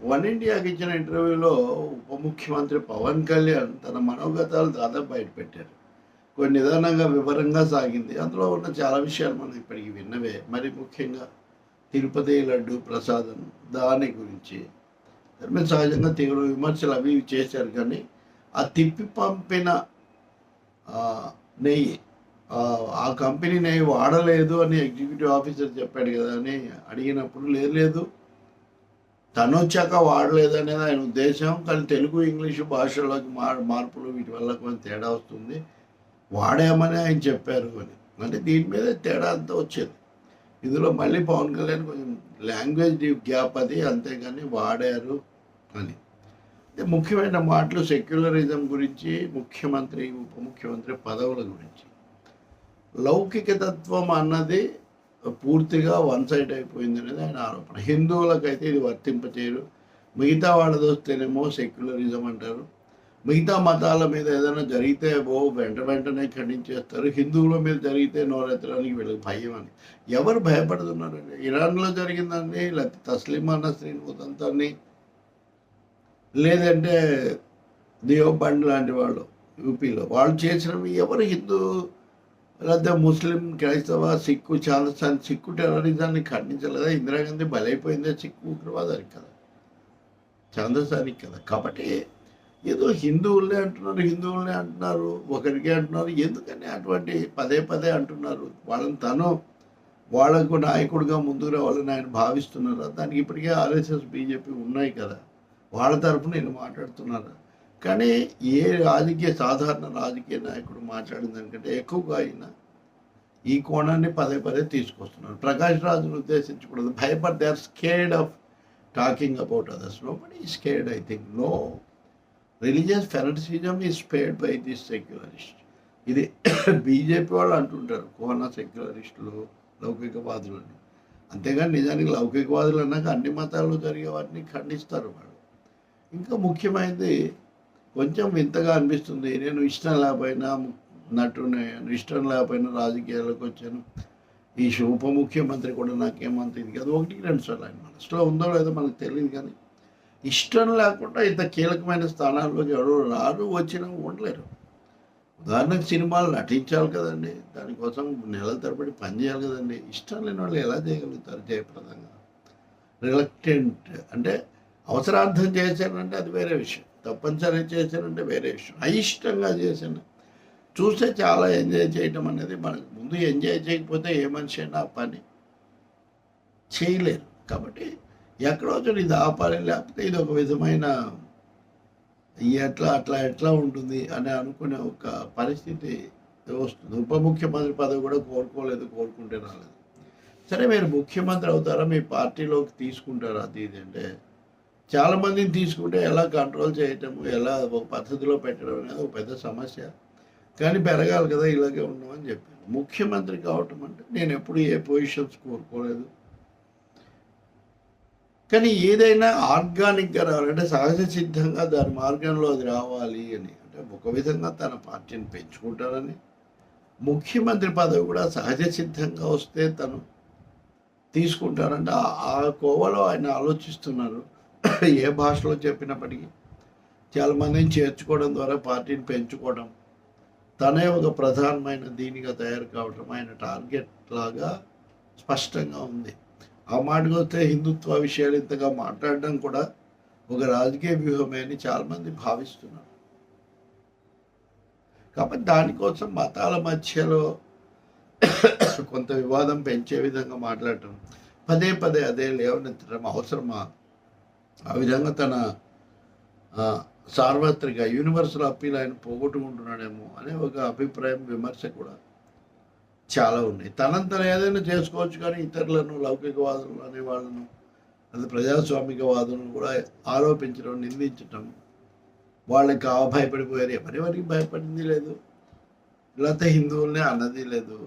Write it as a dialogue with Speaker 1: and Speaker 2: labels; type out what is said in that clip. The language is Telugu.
Speaker 1: వన్ ఇండియాకి ఇచ్చిన ఇంటర్వ్యూలో ఉప ముఖ్యమంత్రి పవన్ కళ్యాణ్ తన మనోగతాలు దాదాపు బయటపెట్టారు. కొన్ని నిదానంగా వివరంగా సాగింది. అందులో ఉన్న చాలా విషయాలు మనం ఇప్పటికి విన్నవే. మరి ముఖ్యంగా తిరుపతి లడ్డు ప్రసాదం దాని గురించి దాని మీద సహజంగా తీవ్ర విమర్శలు అవి ఇవి చేశారు. కానీ ఆ తిప్పి పంపిన నెయ్యి ఆ కంపెనీ నెయ్యి వాడలేదు అని ఎగ్జిక్యూటివ్ ఆఫీసర్ చెప్పాడు కదా అని అడిగినప్పుడు లేదు లేదు తను వచ్చాక వాడలేదు అనేది ఆయన ఉద్దేశం. కానీ తెలుగు ఇంగ్లీషు భాషల్లోకి మార్పులు వీటి వల్ల కొంచెం తేడా వస్తుంది, వాడామని ఆయన చెప్పారు అని. అంటే దీని మీద తేడా అంతా వచ్చేది. ఇందులో మళ్ళీ పవన్ కళ్యాణ్ కొంచెం లాంగ్వేజ్ గ్యాప్ అది, అంతేగాని వాడారు అని. అంటే ముఖ్యమైన మాటలు సెక్యులరిజం గురించి, ముఖ్యమంత్రి ఉప ముఖ్యమంత్రి పదవుల గురించి. లౌకిక తత్వం అన్నది పూర్తిగా వన్ సైడ్ అయిపోయింది అనేది ఆయన ఆరోపణ. హిందువులకైతే ఇది వర్తింపచేయరు, మిగతా వాళ్ళది వస్తేనేమో సెక్యులరిజం అంటారు. మిగతా మతాల మీద ఏదైనా జరిగితే వెంటనే ఖండించేస్తారు. హిందువుల మీద జరిగితే నోరెత్తడానికి వీళ్ళకి భయం అని. ఎవరు భయపడుతున్నారండి? ఇరాన్లో జరిగిందాన్ని, లేకపోతే తస్లీమా నస్రీన్ ఉదంతాన్ని, లేదంటే దియోబండ్ లాంటి వాళ్ళు యూపీలో వాళ్ళు చేసినవి ఎవరు హిందూ లేకపోతే ముస్లిం, క్రైస్తవ, సిక్కు, చాందస్థాన్ సిక్కు టెర్రరిజాన్ని ఖండించలేదా? ఇందిరాగాంధీ బలైపోయిందే సిక్కు ఉగ్రవాదానికి కదా, చాందస్థానికి కదా. కాబట్టి ఏదో హిందువులనే అంటున్నారు, ఒకరికే అంటున్నారు. ఎందుకని అటువంటి పదే అంటున్నారు? వాళ్ళని వాళ్లకు నాయకుడిగా ముందుకు రావాలని ఆయన భావిస్తున్నారా? దానికి ఇప్పటికే ఆర్ఎస్ఎస్, బీజేపీ ఉన్నాయి కదా, వాళ్ళ తరఫున నేను మాట్లాడుతున్నారా? కానీ సాధారణ రాజకీయ నాయకుడు మాట్లాడిన దానికంటే ఎక్కువగా ఆయన ఈ కోణాన్ని పదే తీసుకొస్తున్నారు. ప్రకాష్ రాజును ఉద్దేశించకూడదు. They are scared of talking about others. Nobody is scared. I think no religious fanaticism is spared by this secularist. ఇది బీజేపీ వాళ్ళు అంటుంటారు కోన సెక్యులరిస్టులు, లౌకికవాదులు అని. అంతేగాని నిజానికి లౌకికవాదులు అన్నాక అన్ని మతాల్లో జరిగే వాటిని ఖండిస్తారు వాళ్ళు. ఇంకా ముఖ్యమైనది కొంచెం వింతగా అనిపిస్తుంది. నేను ఇష్టం లేకపోయినా ఇష్టం లేకపోయినా రాజకీయాల్లోకి వచ్చాను, ఈ ఉప ముఖ్యమంత్రి కూడా నాకేమంత ఇది కాదు. 1-2 సార్లు ఆయన మనసులో ఉందో లేదో మనకు తెలియదు. కానీ ఇష్టం లేకుండా ఇంత కీలకమైన స్థానాల్లోకి ఎవరు రారు, వచ్చినా ఉండలేరు. ఉదాహరణకు సినిమాలు నటించాలి కదండి, దానికోసం నెలల తరబడి పనిచేయాలి కదండి. ఇష్టం లేని వాళ్ళు ఎలా చేయగలుగుతారు జయప్రదంగా? రిలక్టెంట్ అంటే అవసరార్థం చేశానంటే అది వేరే విషయం, తప్పనిసరి చేశానంటే వేరే విషయం. అయిష్టంగా చేశాను చూస్తే చాలా ఎంజాయ్ చేయటం అనేది మనకు ముందు ఎంజాయ్ చేయకపోతే ఏ మనిషి అయినా ఆ పని చేయలేరు. కాబట్టి ఎక్కడో ఇది ఆపాలి, లేకపోతే ఇది ఒక విధమైన ఎట్లా ఉంటుంది అని అనుకునే ఒక పరిస్థితి వస్తుంది. ఉప ముఖ్యమంత్రి పదవి కూడా కోరుకుంటే రాలేదు. సరే, మీరు ముఖ్యమంత్రి అవుతారా, మీ పార్టీలోకి తీసుకుంటారా అది ఇది అంటే, చాలామందిని తీసుకుంటే ఎలా కంట్రోల్ చేయటము, ఎలా ఒక పద్ధతిలో పెట్టడం అనేది ఒక పెద్ద సమస్య. కానీ పెరగాలి కదా, ఇలాగే ఉన్నామని చెప్పాను. ముఖ్యమంత్రి కావటం అంటే నేను ఎప్పుడు ఏ పొజిషన్స్ కోరుకోలేదు. కానీ ఏదైనా ఆర్గానిక్గా రావాలంటే సహజ సిద్ధంగా దాని మార్గంలో అది రావాలి అని, అంటే ఒక విధంగా తన పార్టీని పెంచుకుంటారని, ముఖ్యమంత్రి పదవి కూడా సహజ సిద్ధంగా వస్తే తను తీసుకుంటారంటే ఆ కోవలో ఆయన ఆలోచిస్తున్నారు. ఏ భాషలో చెప్పినప్పటికీ చాలామందిని చేర్చుకోవడం ద్వారా పార్టీని పెంచుకోవడం, తనే ఒక ప్రధానమైన దీనిగా తయారు కావడం ఆయన టార్గెట్ లాగా స్పష్టంగా ఉంది. ఆ మాటకు వస్తే హిందుత్వ విషయాలు ఇంతగా మాట్లాడడం కూడా ఒక రాజకీయ వ్యూహమే అని చాలామంది భావిస్తున్నారు. కాబట్టి దానికోసం మతాల మధ్యలో కొంత వివాదం పెంచే విధంగా మాట్లాడటం, పదే అదే లేవనెత్తడం అవసరమా? ఆ విధంగా తన సార్వత్రిక యూనివర్సల్ అప్పీల్ ఆయన పోగొట్టుకుంటున్నాడేమో అనే ఒక అభిప్రాయం, విమర్శ కూడా చాలా ఉన్నాయి. తనంతను ఏదైనా చేసుకోవచ్చు, కానీ ఇతరులను, లౌకికవాదులు అనే వాళ్ళను, అది ప్రజాస్వామికవాదులను కూడా ఆరోపించడం, నిందించటం, వాళ్ళకి భయపడిపోయారు. ఎవరెవరికి భయపడింది లేదు, లేకపోతే హిందువుల్ని అన్నది లేదు.